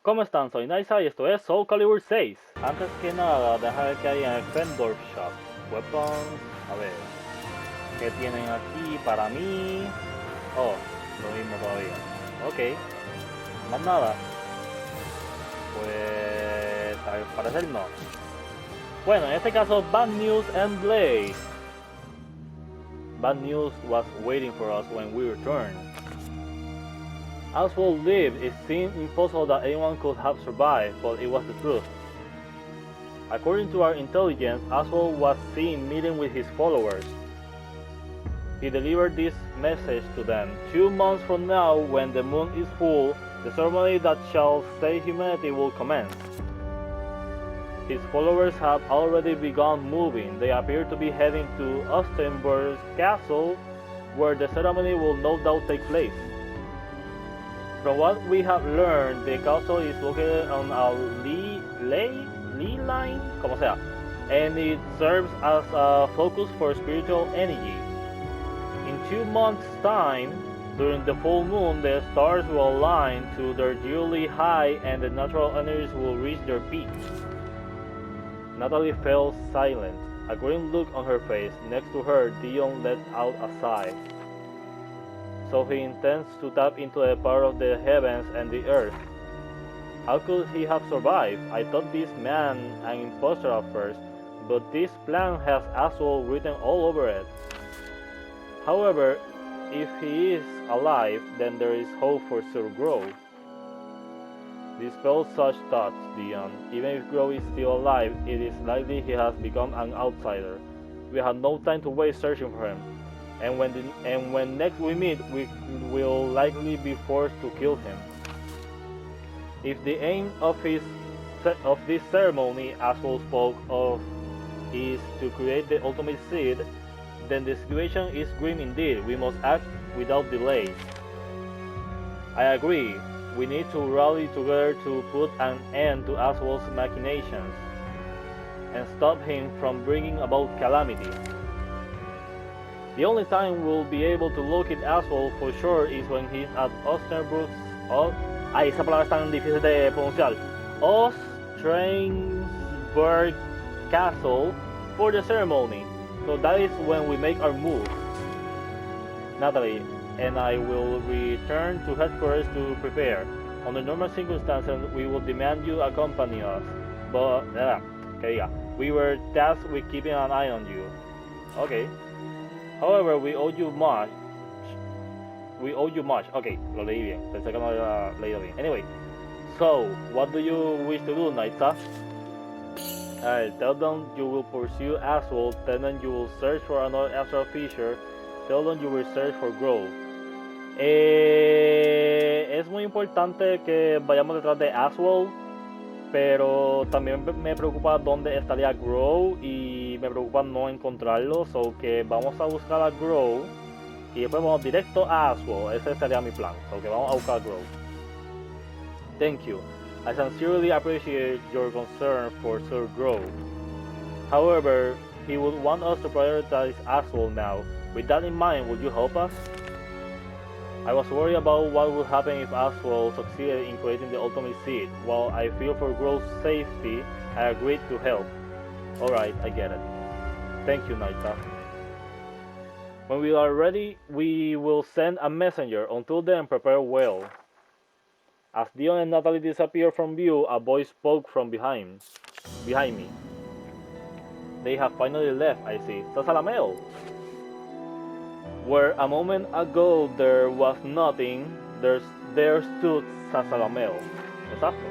¿Cómo están? Soy Naitsa y esto es Soulcalibur 6. Antes que nada, deja ver qué hay en el vendor shop. Weapons, a ver. ¿Qué tienen aquí para mí? Oh, lo mismo todavía. Ok. Más nada. Pues al parecer no. Bueno, en este caso, Bad News and Blade. Bad news was waiting for us when we returned. Oswald lived. It seemed impossible that anyone could have survived, but it was the truth. According to our intelligence, Oswald was seen meeting with his followers. He delivered this message to them. 2 months from now, when the moon is full, the ceremony that shall save humanity will commence. His followers have already begun moving. They appear to be heading to Ostenburg's castle, where the ceremony will no doubt take place. From what we have learned, the castle is located on a ley line, como sea, and it serves as a focus for spiritual energy. In 2 months' time, during the full moon, the stars will align to their yearly high and the natural energies will reach their peak. Natalie fell silent, a grim look on her face. Next to her, Dion let out a sigh. So he intends to tap into the power of the heavens and the earth. How could he have survived? I thought this man an impostor at first, but this plan has Oswald written all over it. However, if he is alive, then there is hope for Sir Grove. Dispel such thoughts, Dion. Even if Grove is still alive, it is likely he has become an outsider. We have no time to waste searching for him. And when next we meet, we will likely be forced to kill him. If the aim of this ceremony, Oswald spoke of, is to create the ultimate seed, then the situation is grim indeed. We must act without delay. I agree. We need to rally together to put an end to Oswald's machinations and stop him from bringing about calamity. The only time we'll be able to locate Oswald for sure is when he's at Ostenburg's... esa palabra es tan difícil de pronunciar. Ostenburg Castle for the ceremony. So that is when we make our move. Natalie and I will return to headquarters to prepare. Under normal circumstances, we will demand you accompany us. But, we were tasked with keeping an eye on you. Okay. However, we owe you much. Okay, lo leí bien. Pensé que no lo había leído bien. Anyway, so, what do you wish to do, Naitsa? Tell them you will pursue Oswald. Tell them you will search for another astral fissure. Tell them you will search for Grove. Es muy importante que vayamos detrás de Oswald, pero también me preocupa dónde estaría Grove y me preocupa no encontrarlo, so que vamos a buscar a Grove y después vamos directo a Oswald. Ese sería mi plan, so que vamos a buscar a Grove. Thank you. I sincerely appreciate your concern for Sir Grove. However, he would want us to prioritize Oswald now. With that in mind, would you help us? I was worried about what would happen if Oswald succeeded in creating the ultimate seed. While I feel for Grove's safety, I agreed to help. Alright, I get it. Thank you, Naitsa. When we are ready, we will send a messenger. Until then, prepare well. As Dion and Natalie disappeared from view, a voice spoke from behind me. They have finally left, I see. Sasalameo! Where a moment ago there was nothing, there stood Sasalameo. Exacto.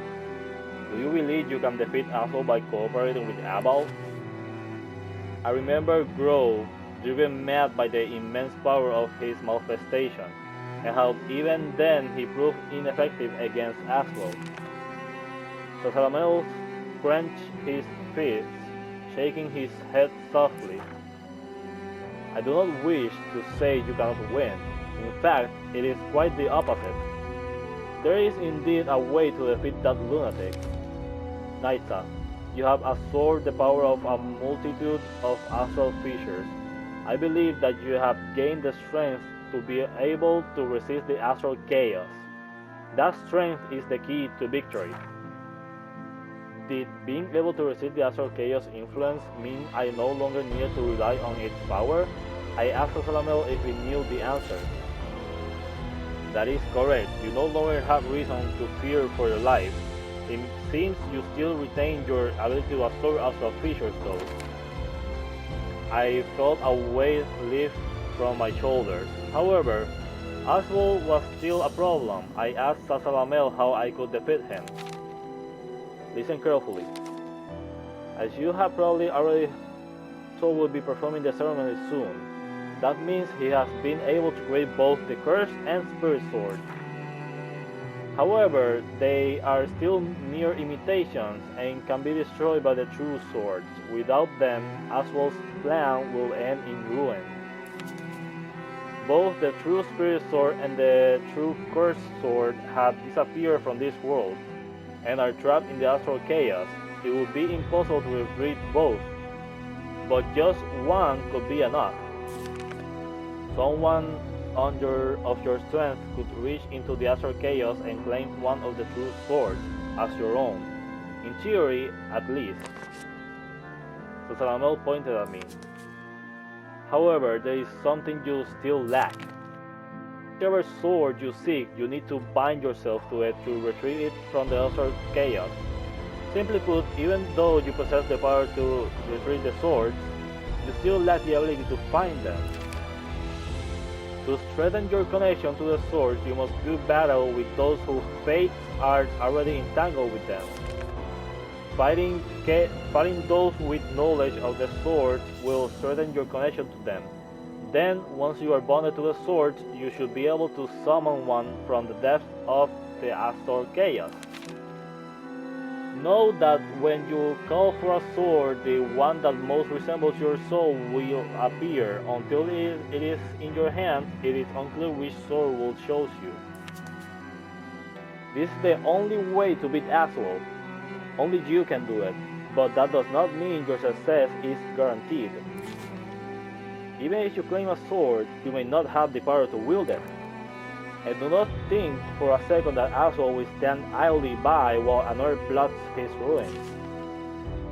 Do you believe you can defeat Oswald by cooperating with Abel? I remember Grove, driven mad by the immense power of his manifestation, and how even then he proved ineffective against Oswald. Sasalameo clenched his fists, shaking his head softly. I do not wish to say you cannot win. In fact, it is quite the opposite. There is indeed a way to defeat that lunatic. Naitsa, you have absorbed the power of a multitude of astral fissures. I believe that you have gained the strength to be able to resist the astral chaos. That strength is the key to victory. Did being able to resist the astral chaos influence mean I no longer needed to rely on its power? I asked Salamel if he knew the answer. That is correct. You no longer have reason to fear for your life. It seems you still retain your ability to absorb astral features though. I felt a weight lift from my shoulders. However, Aswell was still a problem. I asked Salamel how I could defeat him. Listen carefully. As you have probably already told, will be performing the ceremony soon. That means he has been able to create both the Curse and Spirit Sword. However, they are still mere imitations and can be destroyed by the true swords. Without them, Aswell's plan will end in ruin. Both the true Spirit Sword and the true Curse Sword have disappeared from this world and are trapped in the astral chaos. It would be impossible to retrieve both, but just one could be enough. Someone of your strength could reach into the astral chaos and claim one of the true swords as your own. In theory, at least. So Salamel pointed at me. However, there is something you still lack. Whichever sword you seek, you need to bind yourself to it to retrieve it from the astral chaos. Simply put, even though you possess the power to retrieve the swords, you still lack the ability to find them. To strengthen your connection to the swords, you must do battle with those whose fates are already entangled with them. Fighting those with knowledge of the swords will strengthen your connection to them. Then, once you are bonded to the swords, you should be able to summon one from the depths of the astral chaos. Know that when you call for a sword, the one that most resembles your soul will appear. Until it is in your hand, it is unclear which sword will choose you. This is the only way to beat Aswell. Only you can do it, but that does not mean your success is guaranteed. Even if you claim a sword, you may not have the power to wield it. And do not think for a second that Aswell will stand idly by while another plots his ruin.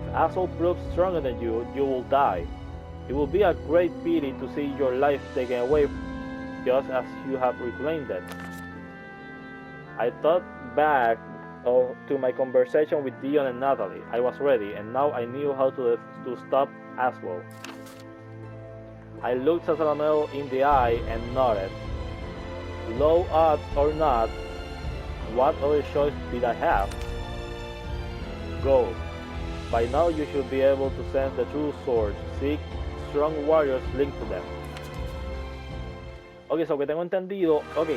If Aswell proves stronger than you, you will die. It will be a great pity to see your life taken away just as you have reclaimed it. I thought back to my conversation with Dion and Natalie. I was ready, and now I knew how to stop Aswell. I looked Salamel in the eye and nodded. Low odds or not, what other choice did I have? Go. By now you should be able to sense the true swords. Seek strong warriors linked to them. Ok, so que tengo entendido. Ok,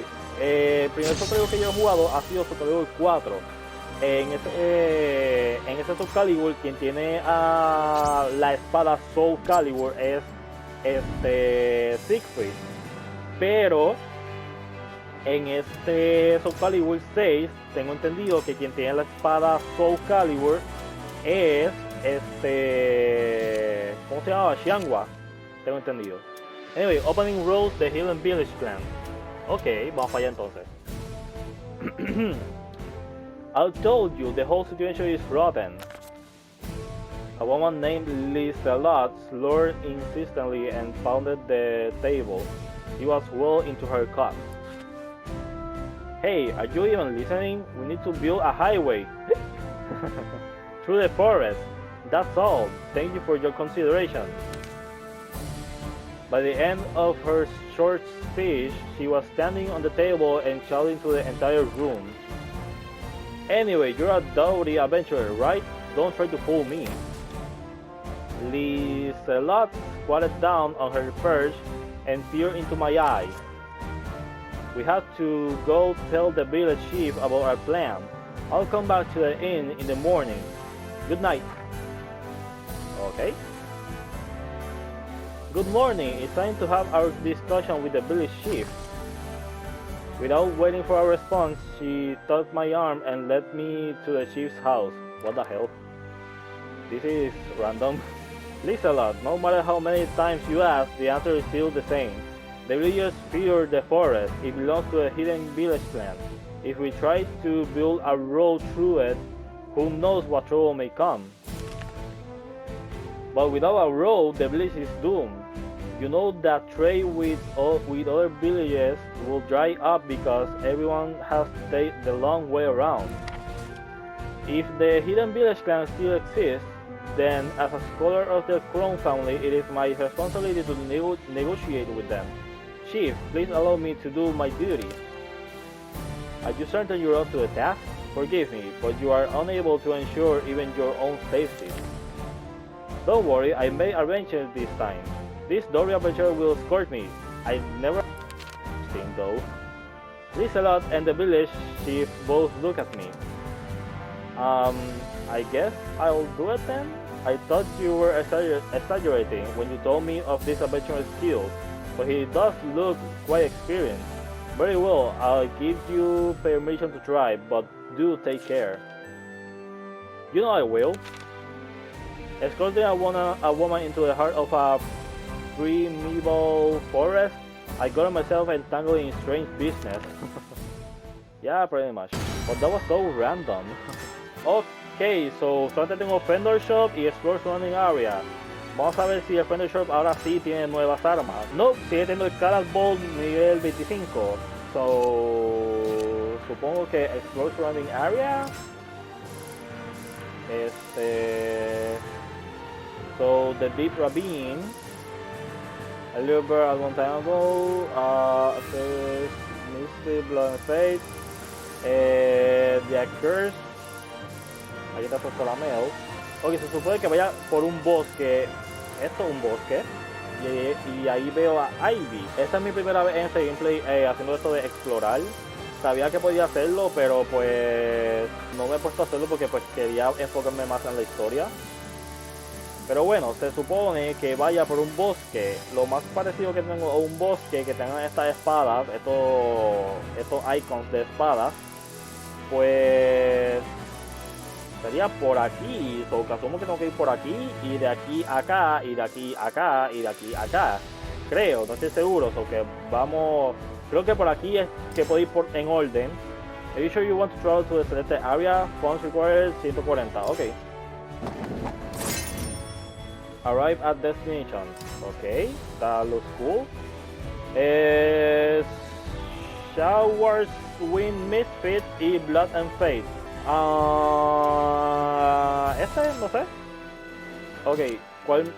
el primer Soulcalibur que yo he jugado ha sido Soulcalibur 4. En ese Soulcalibur, quien tiene la espada Soulcalibur es Siegfried. Pero en este Soulcalibur 6 tengo entendido que quien tiene la espada Soulcalibur es ¿cómo se llama? Xianghua. Tengo entendido. Anyway, opening rules the Healing Village Clan. Ok, vamos para allá entonces. I told you the whole situation is rotten. A woman named Liselot slurred insistently and pounded the table. She was well into her cup. Hey, are you even listening? We need to build a highway through the forest. That's all. Thank you for your consideration. By the end of her short speech, she was standing on the table and shouting to the entire room. Anyway, you're a doughty adventurer, right? Don't try to fool me. Liselot squatted down on her perch and peered into my eyes. We have to go tell the village chief about our plan. I'll come back to the inn in the morning. Good night. Okay. Good morning. It's time to have our discussion with the village chief. Without waiting for a response, she took my arm and led me to the chief's house. What the hell? This is random. Listen, lad, no matter how many times you ask, the answer is still the same. The villagers fear the forest. It belongs to a hidden village clan. If we try to build a road through it, who knows what trouble may come. But without a road, the village is doomed. You know that trade with other villages will dry up because everyone has to take the long way around. If the hidden village clan still exists, then as a scholar of the Crown family, it is my responsibility to negotiate with them. Chief, please allow me to do my duty. Are you certain you're up to the task? Forgive me, but you are unable to ensure even your own safety. Don't worry, I may arrange it this time. This dory adventure will escort me. I never seen though. Lizelot and the village chief both look at me. I guess I'll do it then? I thought you were exaggerating when you told me of this adventurous skill, but he does look quite experienced. Very well, I'll give you permission to try, but do take care. You know I will. Escorting a woman into the heart of a primeval forest, I got myself entangled in strange business. Yeah, pretty much. But that was so random. Ok, so solamente tengo Fender Shop y Explore Surrounding Area. Vamos a ver si el Fender Shop ahora sí tiene nuevas armas. No, sigue teniendo el Cannonball nivel 25. So, supongo que Explore Surrounding Area. So the Deep Ravine. A little bit a long time ago. Misty, Blood and Fate. The Accursed. Aquí está Soulcalibur. Ok, se supone que vaya por un bosque. Esto es un bosque. Y ahí veo a Ivy. Esta es mi primera vez en este gameplay haciendo esto de explorar. Sabía que podía hacerlo, pero pues no me he puesto a hacerlo porque pues quería enfocarme más en la historia. Pero bueno, se supone que vaya por un bosque. Lo más parecido que tengo a un bosque que tengan estas espadas, estos icons de espadas, pues sería por aquí. So, asumo que tengo que ir por aquí y de aquí a acá y de aquí a acá y de aquí a acá. Creo, no estoy seguro. So que vamos. Creo que por aquí es que puedo ir en orden. Are you sure you want to travel to the selected area? Funds required 140. Ok. Arrive at destination. Ok, that looks cool. Showers, Wind, Misfit y Blood and Fate. No sé. Ok, ¿cuál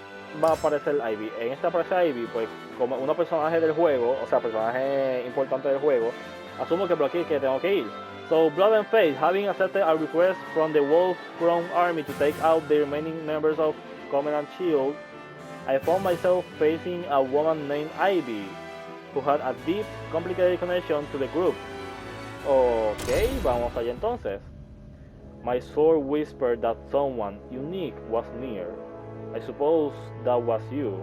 va a aparecer Ivy? En esta aparece Ivy, pues como una personaje del juego, o sea, personaje importante del juego. Asumo que por aquí es que tengo que ir. So, Blood and Fate, having accepted a request from the Wolf Crown Army to take out the remaining members of Covenant Shield, I found myself facing a woman named Ivy, who had a deep, complicated connection to the group. Ok, vamos allá entonces. My sword whispered that someone unique was near. I suppose that was you.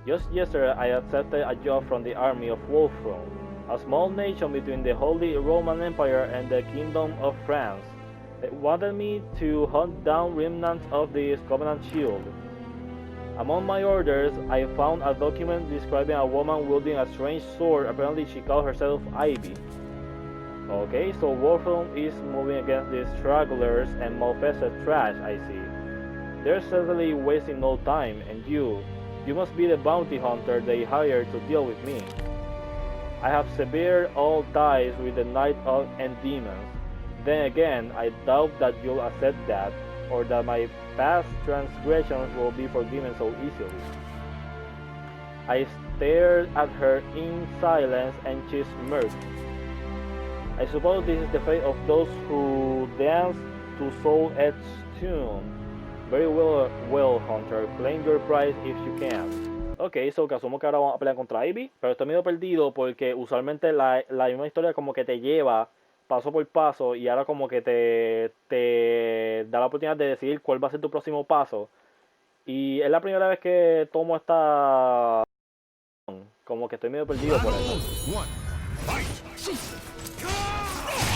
Just yesterday I accepted a job from the army of Wolfram, a small nation between the Holy Roman Empire and the Kingdom of France. They wanted me to hunt down remnants of the Covenant Shield. Among my orders, I found a document describing a woman wielding a strange sword. Apparently she called herself Ivy. Okay, so Wolfram is moving against these stragglers and malfested trash, I see. They're certainly wasting no time, and you must be the bounty hunter they hired to deal with me. I have severed all ties with the Night Elf and demons. Then again, I doubt that you'll accept that, or that my past transgressions will be forgiven so easily. I stared at her in silence and she smirked. I suppose this is the fate of those who dance to Soul Edge tune. Very well, Hunter. Claim your prize if you can. Ok, so que asumo que ahora vamos a pelear contra Ivy, pero estoy medio perdido porque usualmente la misma historia como que te lleva paso por paso y ahora como que te da la oportunidad de decidir cuál va a ser tu próximo paso. Y es la primera vez que tomo esta... Como que estoy medio perdido por eso.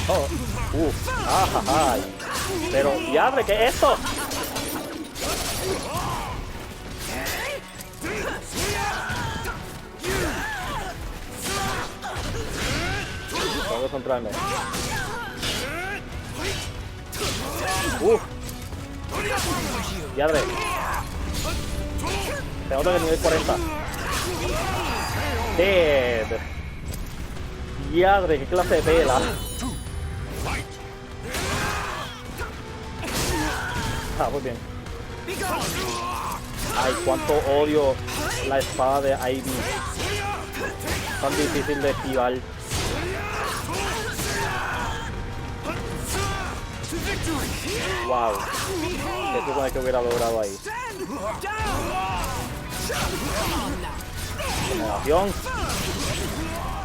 Oh, ay. Pero, diadre, ¿qué es esto? Tengo que centrarme. Diadre. Se nota que nivel 40. Dead. Diadre, qué clase de pela. Ah, muy bien. Ay, cuánto odio la espada de Ivy. Tan difícil de esquivar. Wow. ¿Qué supone que hubiera logrado ahí? Generación.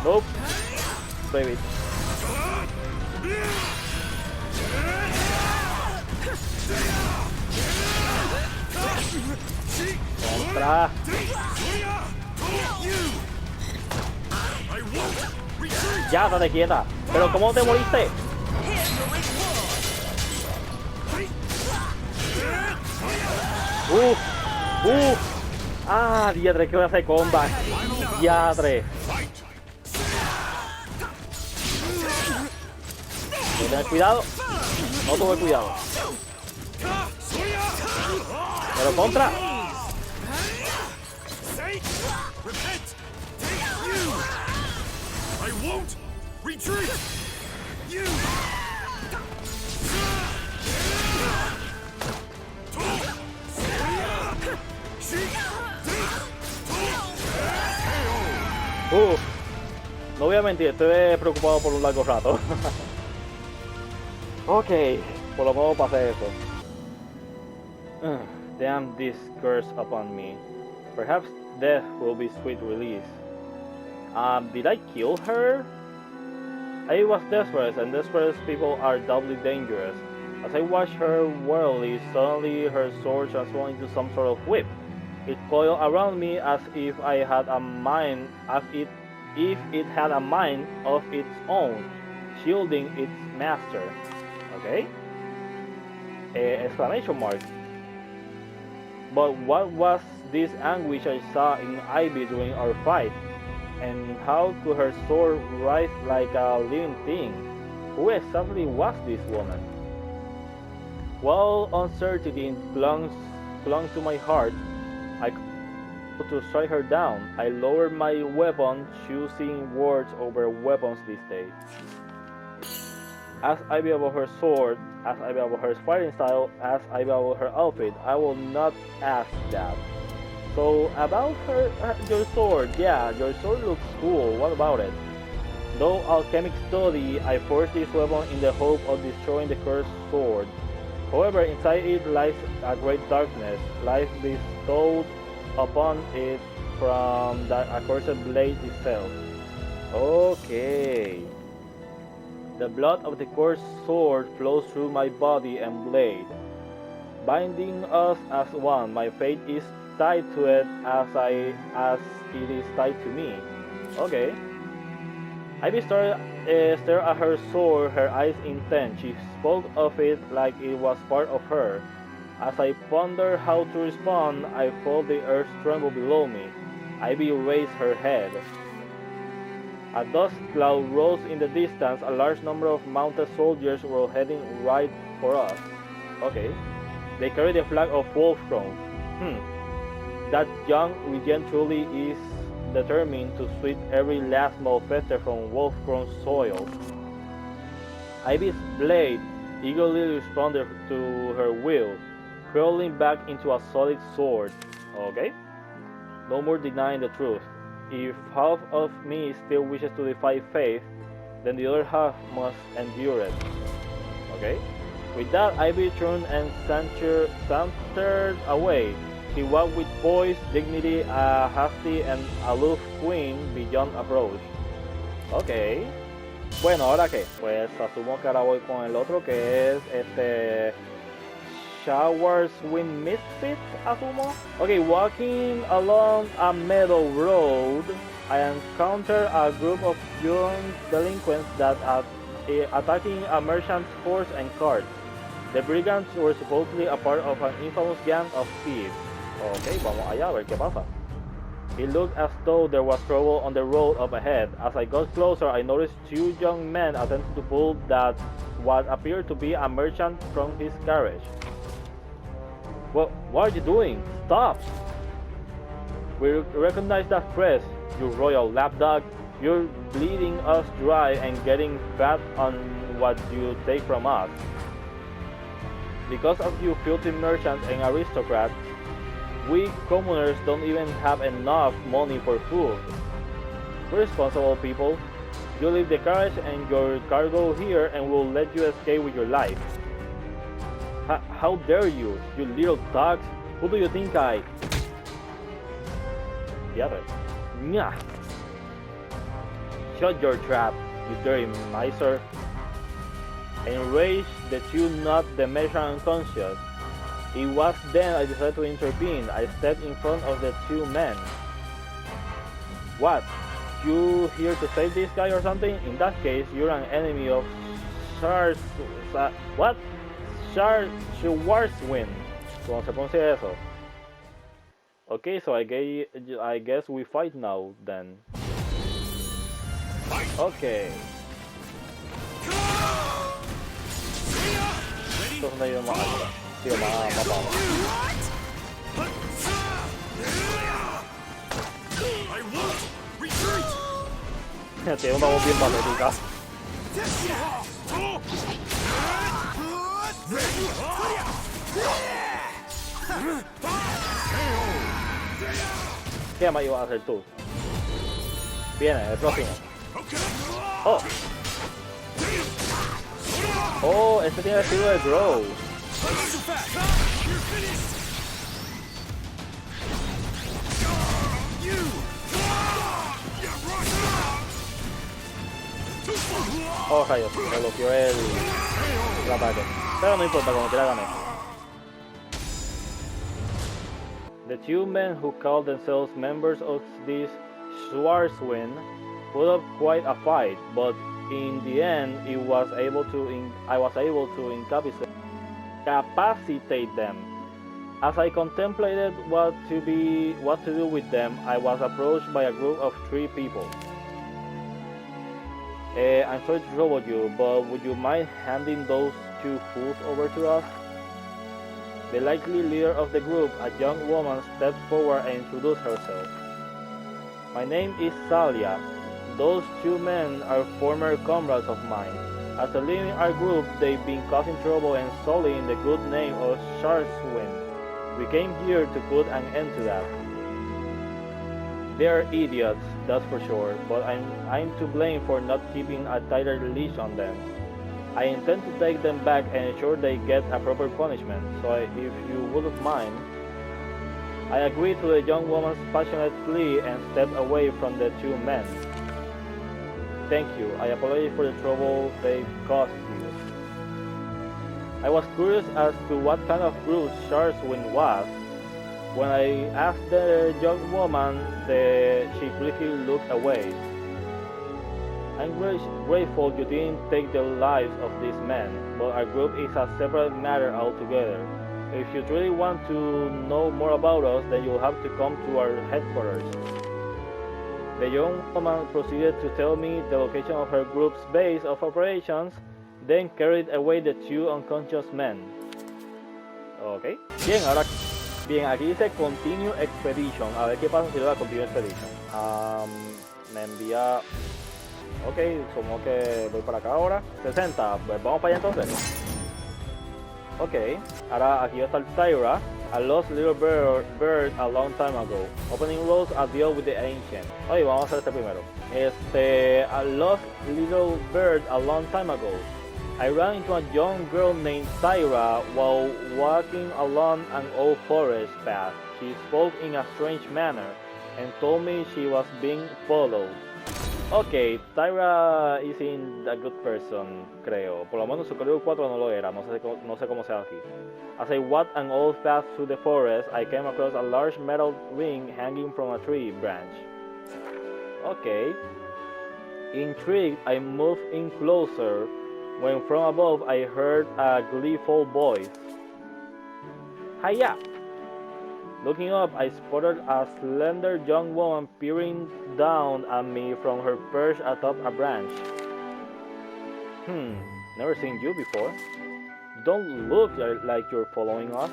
Nope. Baby. Contra. Ya, date quieta. Pero ¿cómo te moriste? Ah, diadre, que voy a hacer combat. Diadre. Hay que tener cuidado. No tuve cuidado. Pero contra. No voy a mentir, estoy preocupado por un largo rato. Ok, por lo menos pasé eso. Damn this curse upon me. Perhaps death will be sweet release. Did I kill her? I was desperate, and desperate people are doubly dangerous. As I watched her warily, suddenly her sword transformed into some sort of whip. It coiled around me as if I had a mind, if it had a mind of its own, shielding its master. Okay? Exclamation mark. But what was this anguish I saw in Ivy during our fight? And how could her sword rise like a living thing? Who exactly was this woman? While uncertainty clung to my heart, I to strike her down. I lowered my weapon, choosing words over weapons this day. As I be about her sword, as I be about her fighting style, as I be about her outfit, I will not ask that. So about your sword, yeah, your sword looks cool, what about it? Though alchemic study, I forged this weapon in the hope of destroying the cursed sword. However, inside it lies a great darkness, lies bestowed upon it from the accursed blade itself. Okay. The blood of the cursed sword flows through my body and blade, binding us as one. My fate is tied to it as it is tied to me. Okay. Ivy stared at her sword, her eyes intent. She spoke of it like it was part of her. As I pondered how to respond, I felt the earth tremble below me. Ivy raised her head. A dust cloud rose in the distance. A large number of mounted soldiers were heading right for us. Okay. They carry the flag of Wolfcrown. That young regent truly is determined to sweep every last malefactor from Wolfcrown's soil. Ivy's blade eagerly responded to her will, curling back into a solid sword. Okay? No more denying the truth. If half of me still wishes to defy fate, then the other half must endure it. Okay? With that, Ivy turned and sauntered away. She walked with poise, dignity, a hasty and aloof queen beyond approach. Okay. Bueno, ¿ahora qué? Pues asumo que ahora voy con el otro que es Showers Wind Misfit, asumo. Okay, walking along a meadow road, I encountered a group of young delinquents that are attacking a merchant's horse and cart. The brigands were supposedly a part of an infamous gang of thieves. Okay, vamos allá a ver qué pasa. It looked as though there was trouble on the road up ahead. As I got closer, I noticed two young men attempting to pull that what appeared to be a merchant from his carriage. What are you doing? Stop! We recognize that crest, you royal lapdog. You're bleeding us dry and getting fat on what you take from us. Because of you filthy merchants and aristocrats, we commoners don't even have enough money for food. Responsible people, you leave the carriage and your cargo here and we'll let you escape with your life. How dare you, you little dogs? Who do you think I... The other. Nyah! Shut your trap, you dirty miser. Enraged, the two knocked the merchant unconscious. It was then I decided to intervene. I stepped in front of the two men. What? You here to save this guy or something? In that case, you're an enemy of what? Schwarzwind. ¿Cómo se pronuncia eso? Okay, so I guess we fight now then. Okay. Esto es una idea más alta. Sí, más bajo. Tiene una voz bien patética. ¿Qué más ibas a hacer tú? Viene, el próximo. Oh. Oh, este tiene el estilo de Grow. Oh, rayos, me bloqueó el ataque. Pero no importa, como quiera gané. The two men who called themselves members of this Schwarzwind put up quite a fight, but in the end, I was able to incapacitate them. As I contemplated what to do with them, I was approached by a group of 3 people. I'm sorry to trouble you, but would you mind handing those 2 fools over to us? The likely leader of the group, a young woman, stepped forward and introduced herself. My name is Salia. Those 2 men are former comrades of mine. After leaving our group, they've been causing trouble and sullying the good name of Schwarzwind. We came here to put an end to that. They are idiots, that's for sure, but I'm to blame for not keeping a tighter leash on them. I intend to take them back and ensure they get a proper punishment, so if you wouldn't mind. I agreed to the young woman's passionate plea and stepped away from the 2 men. Thank you. I apologize for the trouble they caused you. I was curious as to what kind of group Schwarzwind was. When I asked the young woman, she briefly looked away. I'm grateful you didn't take the lives of these men, but our group is a separate matter altogether. If you really want to know more about us, then you'll have to come to our headquarters. The young woman proceeded to tell me the location of her group's base of operations, then carried away the 2 unconscious men. Ok. Bien, aquí dice Continue Expedition. A ver qué pasa si le da Continue Expedition. Me envía... Ok, supongo que voy para acá ahora. 60, pues vamos para allá entonces. Ok, ahora aquí va a estar Tyra. I lost little bird a long time ago. Opening roads, a deal with the ancient. Oye, vamos a hacer este primero. I lost little bird a long time ago. I ran into a young girl named Tyra while walking along an old forest path. She spoke in a strange manner and told me she was being followed. Ok, Tyra isn't a good person, creo. Por lo menos Soulcalibur 4 no lo era, no sé cómo sea aquí. As I walked an old path through the forest, I came across a large metal ring hanging from a tree branch. Ok. Intrigued, I moved in closer. when from above I heard a gleeful voice. Hiya! Looking up, I spotted a slender young woman peering down at me from her perch atop a branch. Never seen you before. You don't look like you're following us.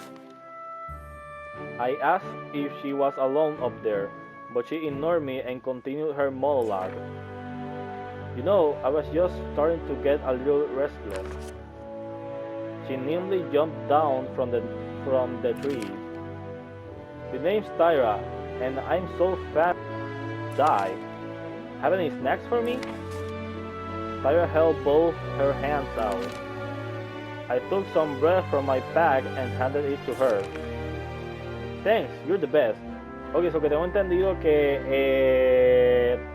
I asked if she was alone up there, but she ignored me and continued her monologue. You know, I was just starting to get a little restless. She nimbly jumped down from the tree. The name's Tyra, and I'm so fat to die. Have any snacks for me? Tyra held both her hands out. I took some bread from my pack and handed it to her. Thanks, you're the best. Ok, so que tengo entendido que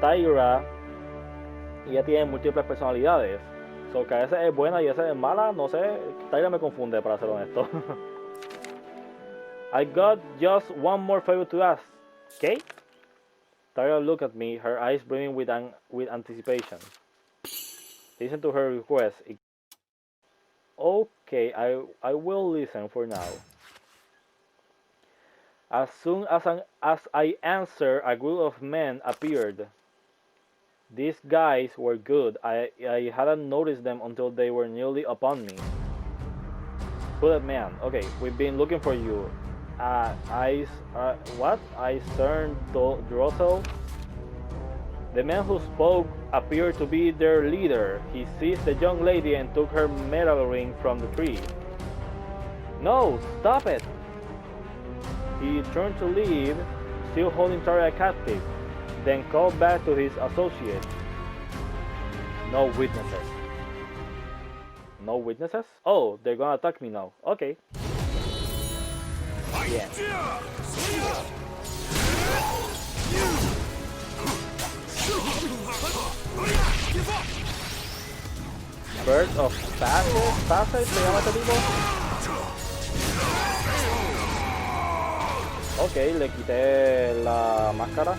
Tyra ella tiene múltiples personalidades. So que a veces es buena y a veces es mala, no sé. Tyra me confunde, para ser honesto. I got just one more favor to ask, okay? Tyra looked at me, her eyes brimming with anticipation. Listen to her request. Okay, I will listen for now. As soon as I answered, a group of men appeared. These guys were good. I hadn't noticed them until they were nearly upon me. Hooded man. Okay, we've been looking for you. What? I turned Drossel. The man who spoke appeared to be their leader. He seized the young lady and took her metal ring from the tree. No, stop it! He turned to leave, still holding Tyra captive, then called back to his associate. No witnesses. No witnesses? Oh, they're gonna attack me now. Okay. Yeah. Bird of Passage, ¿se llama este tipo? Ok, le quité la máscara,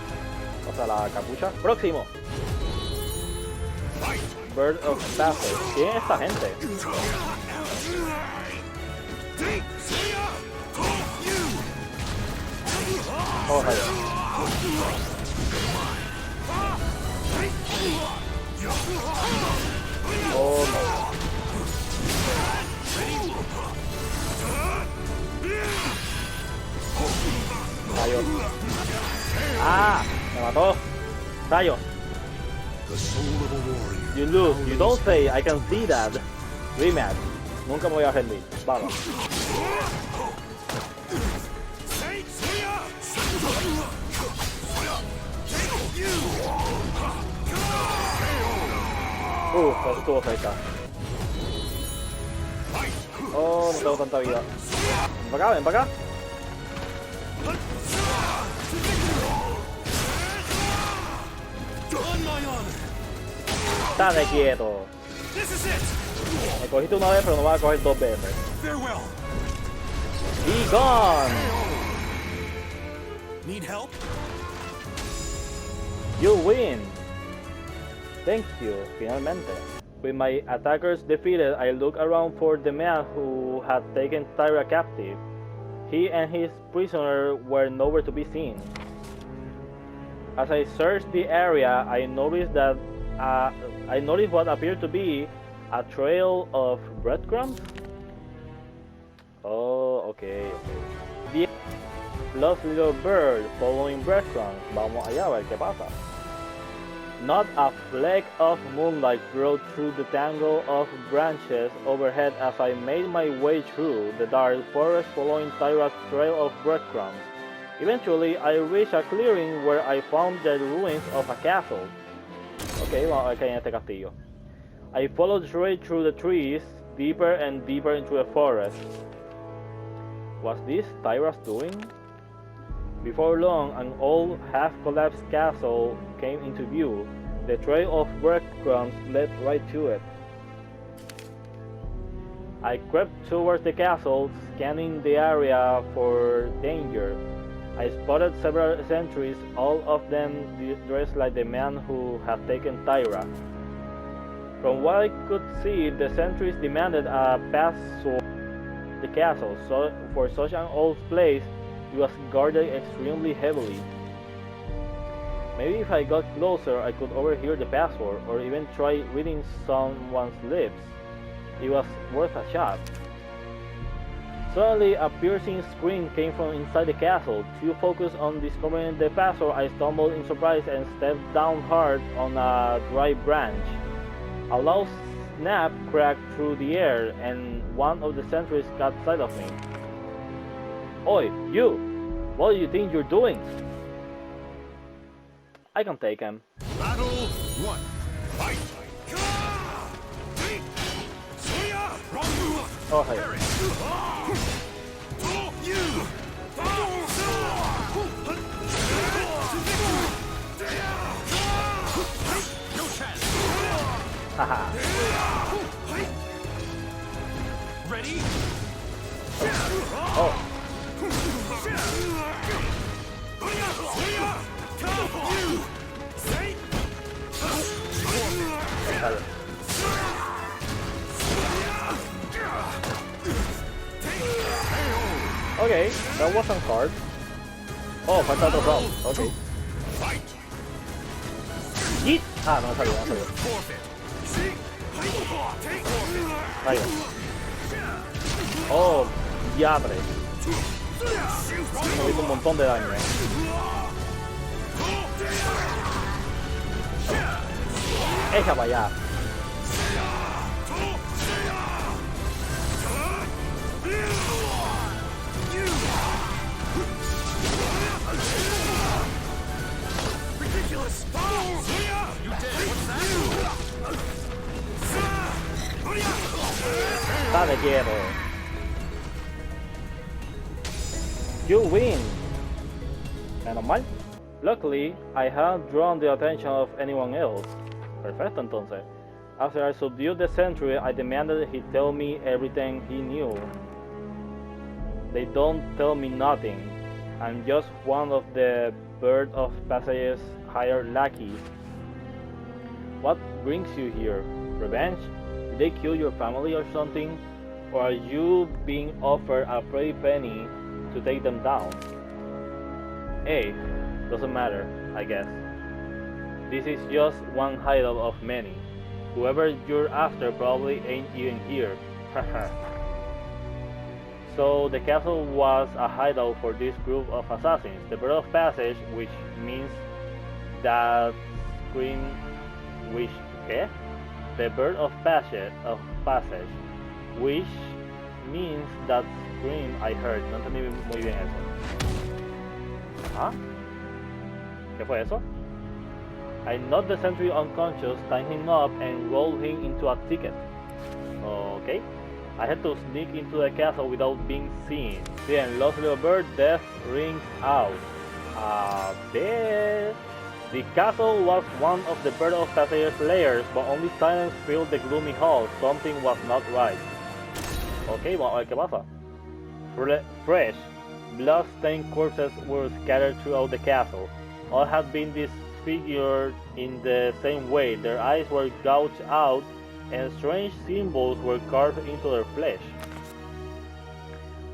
o sea, la capucha. Próximo. Bird of Passage. ¿Quién es esta gente? Oh, rayos. Oh, no. Rayos. Ah, me mató. Rayos. You lose. You don't say. I can see that. Rematch. Nunca me voy a rendir. Vamos. Eso estuvo cerca. Oh, no tengo tanta vida. Ven para acá, ven para acá. Estate quieto. Me cogiste una vez, pero no vas a coger dos veces. Be gone. Need help? You win. Thank you, finalmente. With my attackers defeated, I looked around for the man who had taken Tyra captive. He and his prisoner were nowhere to be seen. As I searched the area, I noticed what appeared to be a trail of breadcrumbs. Oh, okay. The lost little bird following breadcrumbs. Vamos allá a ver qué pasa. Not a fleck of moonlight broke through the tangle of branches overhead as I made my way through the dark forest following Tyra's trail of breadcrumbs. Eventually, I reached a clearing where I found the ruins of a castle. Okay, vamos a ver qué hay en este castillo. I followed straight through the trees, deeper and deeper into the forest. Was this Tyra's doing? Before long, an old, half-collapsed castle came into view. The trail of breadcrumbs led right to it. I crept towards the castle, scanning the area for danger. I spotted several sentries, all of them dressed like the man who had taken Tyra. From what I could see, the sentries demanded a pass through the castle, so for such an old place, it was guarded extremely heavily. Maybe if I got closer, I could overhear the password, or even try reading someone's lips. It was worth a shot. Suddenly, a piercing scream came from inside the castle. Too focused on discovering the password, I stumbled in surprise and stepped down hard on a dry branch. A loud snap cracked through the air, and one of the sentries caught sight of me. Oi, you! What do you think you're doing? I can take him. Battle 1. Fight! Oh, hey. No chance. Haha. Ready? Oh. Okay, that wasn't hard. Oh, falta otro round. Okay. Yeet. Ah, no salió, no salió. Rayo. Oh, diadre. Me hizo un montón de daño, Echa para allá. Ridiculous! You did. What's that? Dale, quiero. You win. Menos mal. Luckily, I hadn't drawn the attention of anyone else. Perfecto, entonces. After I subdued the sentry, I demanded he tell me everything he knew. They don't tell me nothing. I'm just one of the bird of passage's hired lackeys. What brings you here? Revenge? Did they kill your family or something? Or are you being offered a pretty penny to take them down? Hey, doesn't matter, I guess. This is just one hideout of many. Whoever you're after probably ain't even here. So the castle was a hideout for this group of assassins. The Bird of Passage, which means that scream, which the Bird of Passage, which means that scream I heard. No entendí muy bien eso. ¿Ah? ¿Qué fue eso? I knocked the sentry unconscious, tied him up, and rolled him into a ticket. Okay. I had to sneak into the castle without being seen. Then, lost little bird, death rings out. There. The castle was one of the Bird of Passage's layers, but only silence filled the gloomy hall. Something was not right. Okay, vamos a ver qué pasa. Fresh, blood-stained corpses were scattered throughout the castle. All had been disfigured in the same way. Their eyes were gouged out, and strange symbols were carved into their flesh.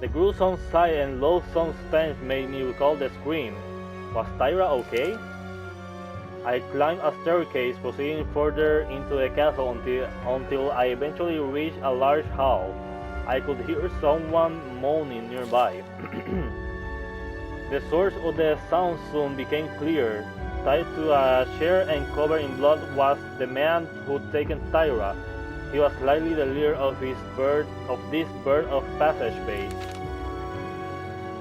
The gruesome sight and loathsome stench made me recall the scream. Was Tyra okay? I climbed a staircase, proceeding further into the castle until I eventually reached a large hall. I could hear someone moaning nearby. The source of the sound soon became clear. Tied to a chair and covered in blood was the man who'd taken Tyra. He was likely the leader of this bird of passage base.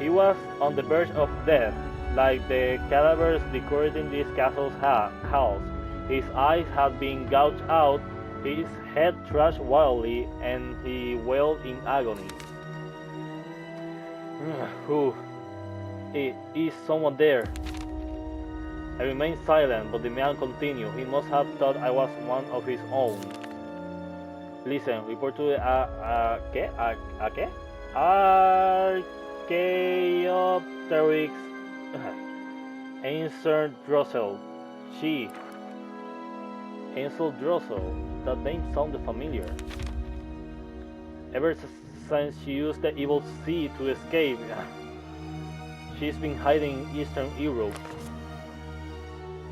He was on the verge of death, like the cadavers decorating this castle's house. His eyes had been gouged out, his head thrashed wildly, and he wailed in agony. Is someone there? I remained silent, but the man continued. He must have thought I was one of his own. Listen, report to the Archaeopteryx Ancient Drossel. She Ansel Drossel. That name sounded familiar. Ever since she used the evil sea to escape, she's been hiding in Eastern Europe.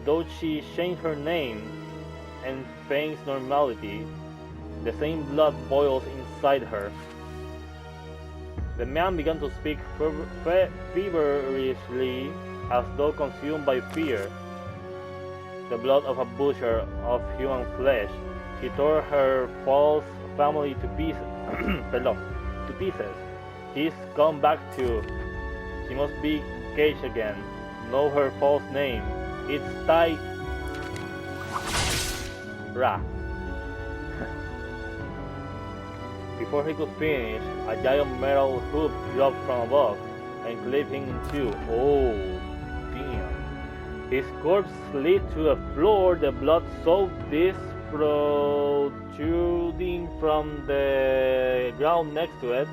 Though she changed her name and feigns normality, the same blood boils inside her. The man began to speak feverishly, as though consumed by fear. The blood of a butcher of human flesh. He tore her false family to pieces. To pieces. He's come back too. She must be caged again. Know her false name. It's Tai Ra. Before he could finish, a giant metal hoop dropped from above and clipped him in two. Oh, damn. His corpse slid to the floor, the blood-soaked disc protruding from the ground next to it.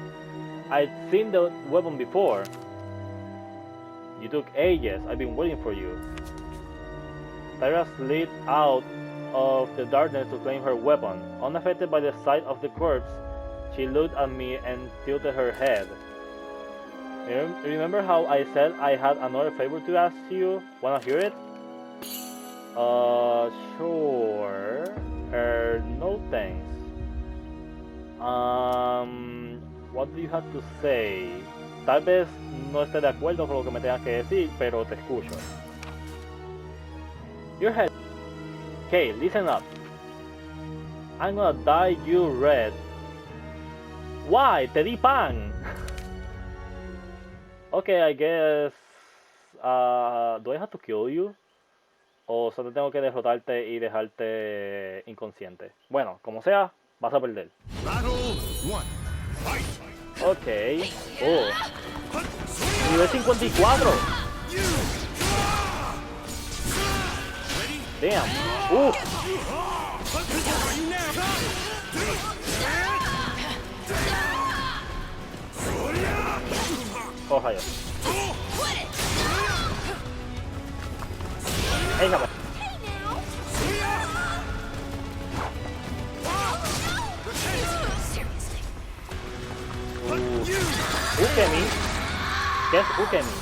I'd seen the weapon before. You took ages. I've been waiting for you. Tyra slid out of the darkness to claim her weapon. Unaffected by the sight of the corpse, she looked at me and tilted her head. Remember how I said I had another favor to ask you? Wanna hear it? Sure. No thanks. What do you have to say? Tal vez no esté de acuerdo con lo que me tengas que decir, pero te escucho. Your head. Okay, listen up. I'm gonna dye you red. Why? Te di pan. Okay, I guess. Do I have to kill you? O solo tengo que derrotarte y dejarte inconsciente. Bueno, como sea, vas a perder. Battle 1. Fight. Ok. Oh. Nivel 54. Damn. Oh, rayos. Hey, come on. Ukemi. Guess Ukemi.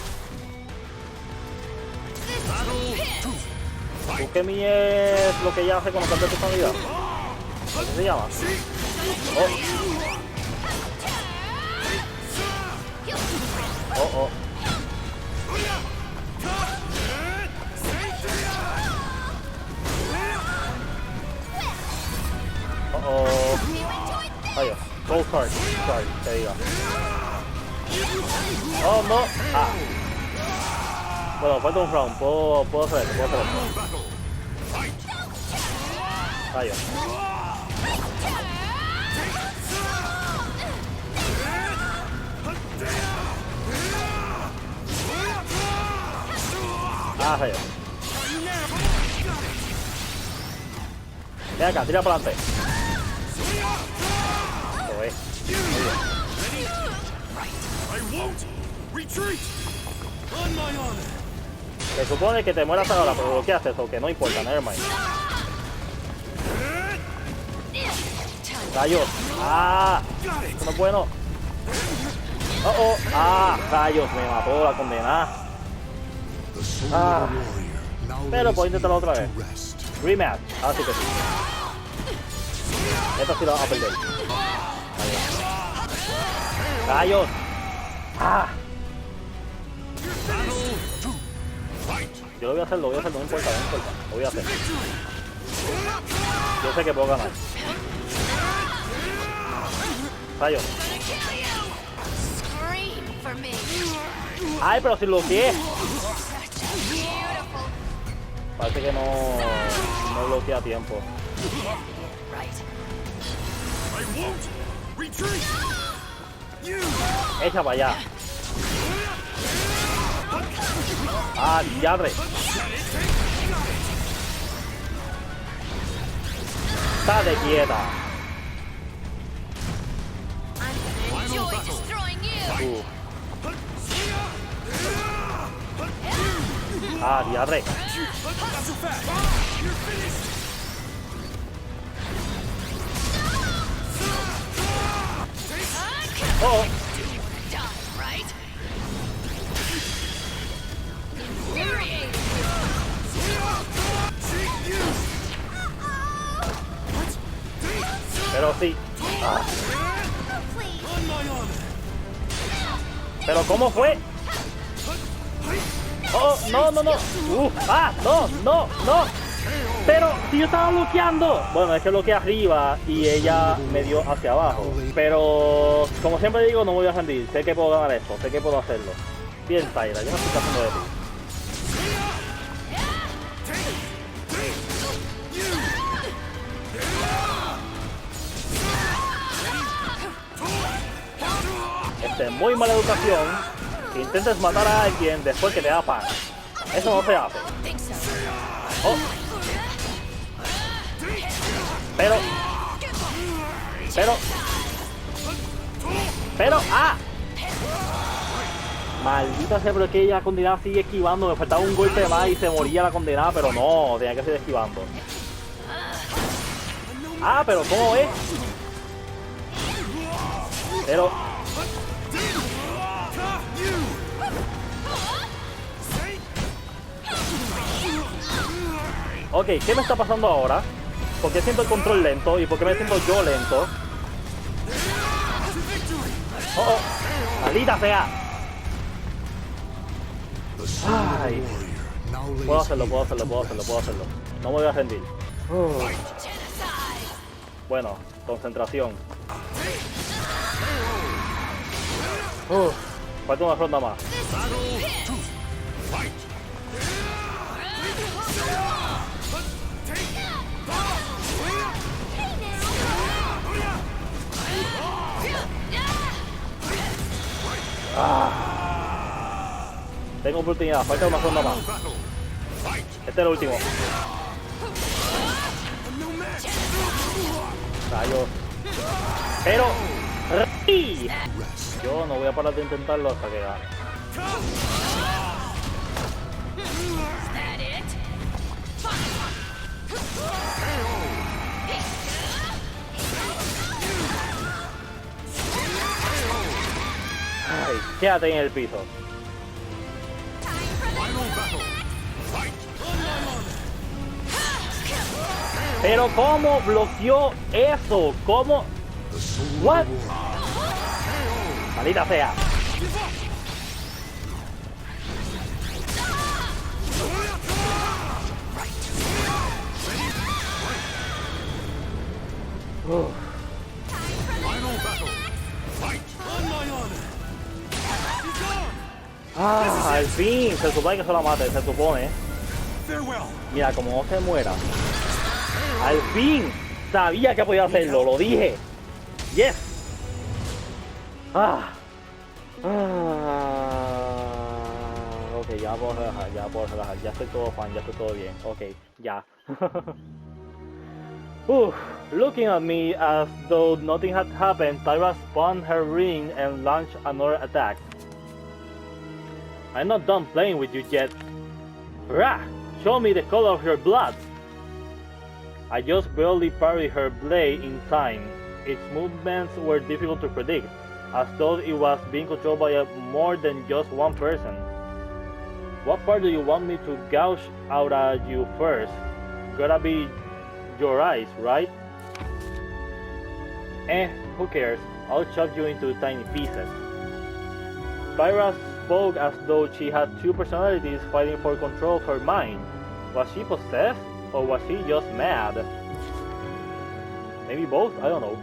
Ukemi es lo que ella hace cuando cambia tu personalidad. ¿Cómo se llama? Oh. Oh, oh. Uh-oh. Vaya. Soul card. There you go. Oh, no. Ah. Bueno, falta un round. Puedo hacer esto. Vaya. Ah, rayos. Ven acá, tira para adelante. Lo es. Muy bien. Se supone que te mueras ahora, pero bloqueaste eso, que no importa, nevermind. Rayos. Ah, eso no es bueno. Oh, oh. Ah, rayos, me mató la condenada. Ah, pero puedo intentarlo otra vez. Rematch, así que sí. Esta sí la vamos a perder. Rayos. Ah. Yo lo voy a hacer, no importa, no importa. Lo voy a hacer. Yo sé que puedo ganar. Rayos. Ay, pero si lo que parece que no bloquea a tiempo. Echa para allá. Ah, diadre. Estate quieta. Ah, diadre. Oh. Pero sí. Ah. Pero ¿cómo fue? Oh, no, no, no. No, no, no. Pero si yo estaba bloqueando. Bueno, es que bloqueé arriba y ella me dio hacia abajo. Pero como siempre digo, no me voy a rendir. Sé que puedo ganar esto, sé que puedo hacerlo. Bien, Tyra, yo no estoy pasando de ti. Muy mala educación que intentes matar a alguien después que te da paz. Eso no se hace. Oh. Pero, maldita sea, pero que ella condenada sigue esquivando. Me faltaba un golpe más y se moría la condenada, pero no, tenía que seguir esquivando. Pero ¿cómo es? Pero... Ok, ¿qué me está pasando ahora? ¿Por qué siento el control lento? ¿Y por qué me siento yo lento? Oh, maldita sea. Ay. Puedo hacerlo. No me voy a rendir. Bueno, concentración. Falta una ronda más. Tengo oportunidad, falta una ronda más. Este es el último. Rayos. Pero... ¡sí! Yo no voy a parar de intentarlo hasta que gane. Ay, quédate en el piso. Pero ¿cómo bloqueó eso? ¿Cómo? What? Maldita sea. Al fin, se supone que se la mate, se supone. Mira, como no se muera. Al fin, sabía que podía hacerlo, lo dije. Yes. Ok, ya puedo relajar, ya estoy todo fan, ya estoy todo bien. Ok, ya. Looking at me as though nothing had happened, Tyra spun her ring and launched another attack. I'm not done playing with you yet. Rah! Show me the color of your blood! I just barely parried her blade in time. Its movements were difficult to predict, as though it was being controlled by more than just one person. What part do you want me to gouge out at you first? Gotta be your eyes, right? Who cares? I'll chop you into tiny pieces. Tyra spoke as though she had two personalities fighting for control of her mind. Was she possessed? Or was she just mad? Maybe both? I don't know.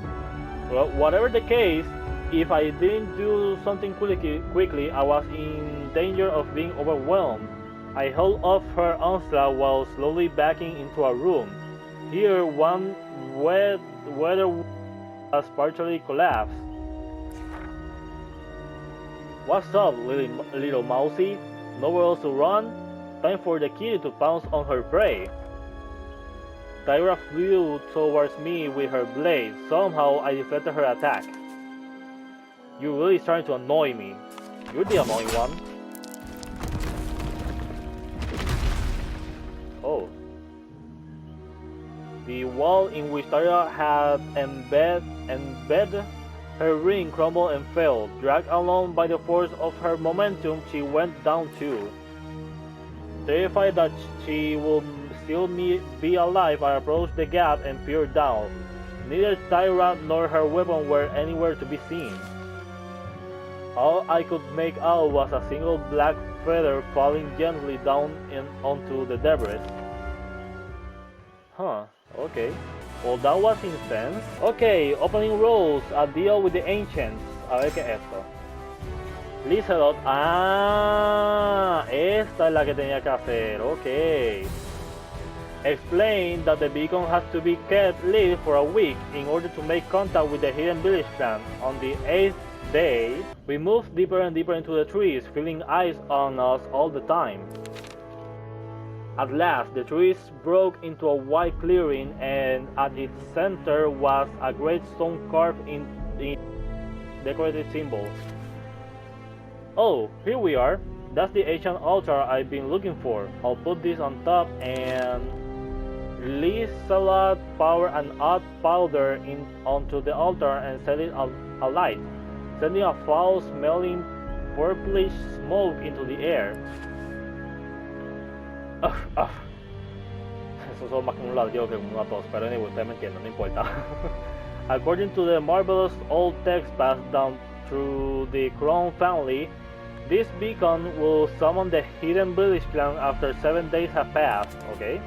Well, whatever the case, if I didn't do something quickly, I was in danger of being overwhelmed. I held off her onslaught while slowly backing into a room. Here, one weather was partially collapsed. What's up, little mousy? Nowhere else to run? Time for the kitty to pounce on her prey. Tyra flew towards me with her blade. Somehow I deflected her attack. You're really starting to annoy me. You're the annoying one. Oh. The wall in which Tyra had embedded Her ring crumbled and fell. Dragged along by the force of her momentum, she went down too. Terrified that she would still be alive, I approached the gap and peered down. Neither Tyrant nor her weapon were anywhere to be seen. All I could make out was a single black feather falling gently down onto the debris. Huh, okay. Well, that was intense. Okay, opening rolls, a deal with the ancients. A ver qué es esto. Lizelot. Ah, esta es la que tenía que hacer. Okay. Explain that the beacon has to be kept lit for a week in order to make contact with the hidden village clan. On the 8th day, we moved deeper and deeper into the trees, feeling eyes on us all the time. At last, the trees broke into a wide clearing, and at its center was a great stone carved in decorative symbols. Oh, here we are. That's the ancient altar I've been looking for. I'll put this on top and Lizelot pour an odd powder onto the altar and set it alight, sending a foul-smelling purplish smoke into the air. Eso son más como un ladrillo que como una tos, pero anyway, ustedes me entienden, no importa. According to the marvelous old text passed down through the Crown family, this beacon will summon the hidden village clan after 7 days have passed. Okay,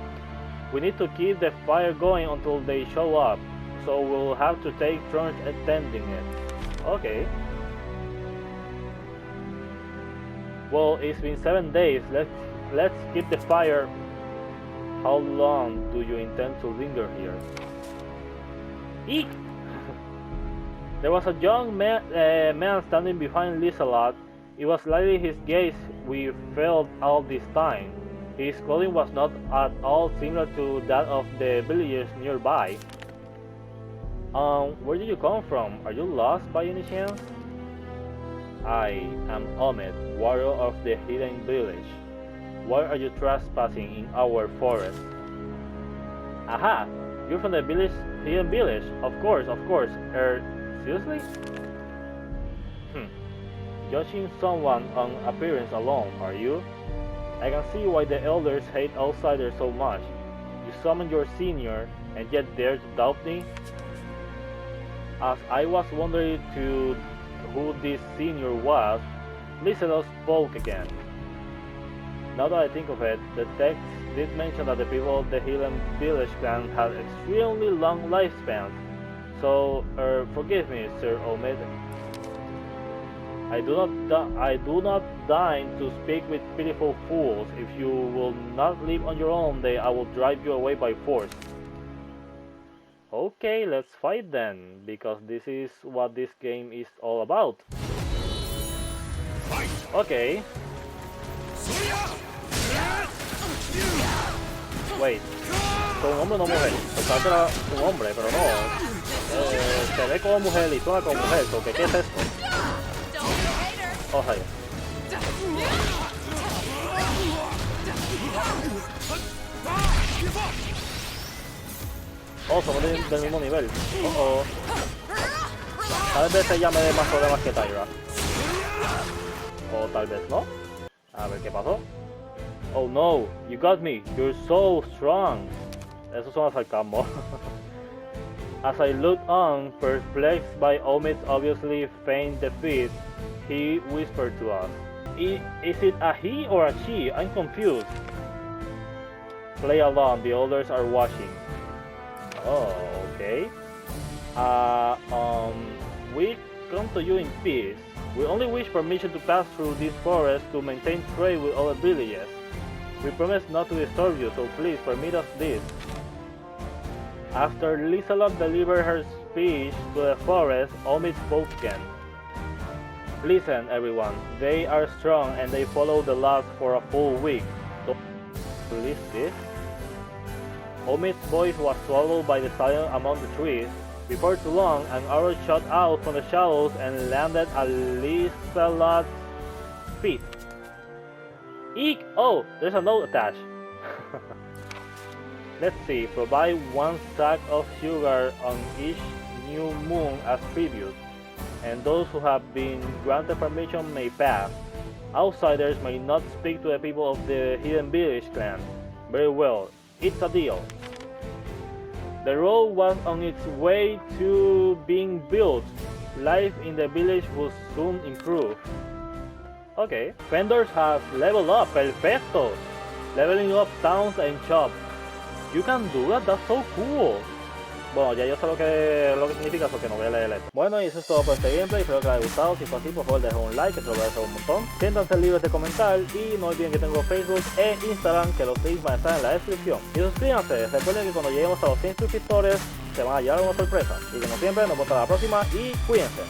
we need to keep the fire going until they show up, so we'll have to take turns attending it. Okay. Well, it's been 7 days. Let's keep the fire. How long do you intend to linger here? Eek! There was a young man standing behind Lizelot. It was likely his gaze we felt all this time. His clothing was not at all similar to that of the villagers nearby. Where did you come from? Are you lost by any chance? I am Ahmed, warrior of the hidden village. Why are you trespassing in our forest? Aha! You're from the hidden village? Of course. Seriously? Judging someone on appearance alone, are you? I can see why the elders hate outsiders so much. You summoned your senior, and yet dare to doubt me? As I was wondering who this senior was, Lizelot spoke again. Now that I think of it, the text did mention that the people of the hidden village clan had extremely long lifespans. So, forgive me, Sir Ahmed. I do not deign to speak with pitiful fools. If you will not leave on your own, then I will drive you away by force. Okay, let's fight then, because this is what this game is all about. Okay. Wait, ¿son hombre o no mujer? Pensaba que era un hombre, pero no. Se ve como mujer y suena como mujer, ¿so ¿qué es esto? Oh, hi. Oh, somos del mismo nivel. Tal vez ella me dé más problemas que Tyra. O tal vez no. A ver qué pasó. Oh no, you got me. You're so strong. Eso suena sarcasmo. As I looked on, perplexed by Ahmed's obviously faint defeat, he whispered to us. Is it a he or a she? I'm confused. Play along, the elders are watching. Oh, okay. We come to you in peace. We only wish permission to pass through this forest to maintain trade with other villages. We promise not to disturb you, so please permit us this. After Lizelot delivered her speech to the forest, Ahmed spoke again. Listen, everyone. They are strong and they follow the laws for a full week. Don't release this. Ahmed's voice was swallowed by the silence among the trees. Before too long, an arrow shot out from the shadows and landed at Lizelot's feet. Eek! Oh, there's a note attached. Let's see. Provide 1 sack of sugar on each new moon as tribute. and those who have been granted permission may pass. Outsiders may not speak to the people of the Hidden Village clan. Very well, it's a deal. The road was on its way to being built. Life in the village will soon improve. Okay. Vendors have leveled up. Perfecto. Leveling up towns and shops. You can do that. That's so cool. Bueno, ya yo sé lo que significa, eso que no voy a leer esto. Bueno, y eso es todo por este gameplay. Espero que les haya gustado. Si fue así, por favor dejen un like, que se lo voy a hacer un montón. Siéntanse libres de comentar y no olviden que tengo Facebook e Instagram, que los links van a estar en la descripción. Y suscríbanse. Recuerden que cuando lleguemos a los 100 suscriptores se van a llevar una sorpresa. Y como siempre, nos vemos hasta la próxima y cuídense.